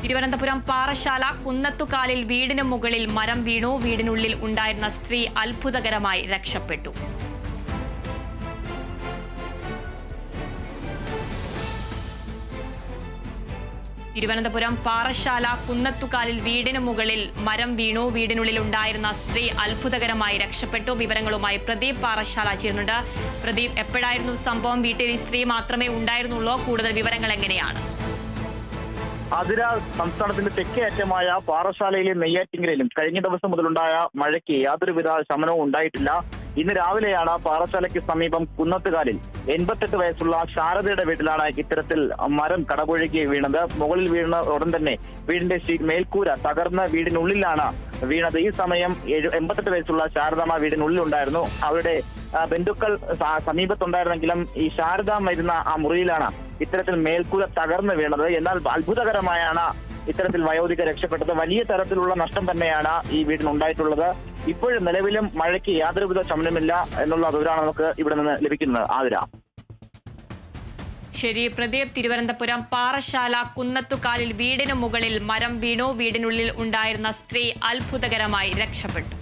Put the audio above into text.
തിരുവനന്തപുരം പാറശാല കുന്നത്തുകാലിൽ വീടിന് മുകളിൽ മരം വീണു. വീടിനുള്ളിൽ ഉണ്ടായിരുന്ന സ്ത്രീ അത്ഭുതകരമായി രക്ഷപ്പെട്ടു. തിരുവനന്തപുരം പാറശാല കുന്നത്തുകാലിൽ വീടിന് മുകളിൽ മരം വീണു. വീടിനുള്ളിൽ ഉണ്ടായിരുന്ന സ്ത്രീ അത്ഭുതകരമായി രക്ഷപ്പെട്ടു. വിവരങ്ങളുമായി പ്രദീപ് പാറശാല ചേരുന്നുണ്ട്. പ്രദീപ്, എപ്പോഴായിരുന്നു സംഭവം? വീട്ടിൽ ഈ സ്ത്രീ മാത്രമേ ഉണ്ടായിരുന്നുള്ളൂ? കൂടുതൽ വിവരങ്ങൾ എങ്ങനെയാണ്? അതിര സംസ്ഥാനത്തിന്റെ തെക്കേ അറ്റമായ പാറശാലയിലെ നെയ്യാറ്റിങ്കരയിലും കഴിഞ്ഞ ദിവസം മുതലുണ്ടായ മഴയ്ക്ക് യാതൊരുവിധ ശമനവും ഉണ്ടായിട്ടില്ല. ഇന്ന് രാവിലെയാണ് പാറശാലയ്ക്ക് സമീപം കുന്നത്തുകാലിൽ 88 വയസ്സുള്ള ശാരദയുടെ വീട്ടിലാണ് ഇത്തരത്തിൽ മരം കടപുഴകി വീണത്. മുകളിൽ വീണ ഉടൻ തന്നെ വീടിന്റെ മേൽക്കൂര തകർന്ന് വീടിനുള്ളിലാണ് വീണത്. ഈ സമയം 88 വയസ്സുള്ള ശാരദാമ്മ വീടിനുള്ളിലുണ്ടായിരുന്നു. അവരുടെ ബന്ധുക്കൾ സമീപത്തുണ്ടായിരുന്നെങ്കിലും ഈ ശാരദാമ്മ ഇരുന്ന ആ മുറിയിലാണ് ഇത്തരത്തിൽ മേൽക്കൂര തകർന്ന് വീണത്. എന്നാൽ അത്ഭുതകരമായാണ് ഇത്തരത്തിൽ വയോധിക രക്ഷപ്പെട്ടത്. വലിയ തരത്തിലുള്ള നഷ്ടം തന്നെയാണ് ഈ വീടിനുണ്ടായിട്ടുള്ളത്. ഇപ്പോഴും നിലവിലും മഴയ്ക്ക് യാതൊരുവിധ ശമനമില്ല എന്നുള്ള വിവരമാണ് നമുക്ക് ഇവിടെ നിന്ന് ലഭിക്കുന്നത്. ആതിര. ശരി പ്രദീപ്, തിരുവനന്തപുരം പാറശാല കുന്നത്തുകാലിൽ വീടിന് മുകളിൽ മരം വീണു. വീടിനുള്ളിൽ ഉണ്ടായിരുന്ന സ്ത്രീ അത്ഭുതകരമായി രക്ഷപ്പെട്ടു.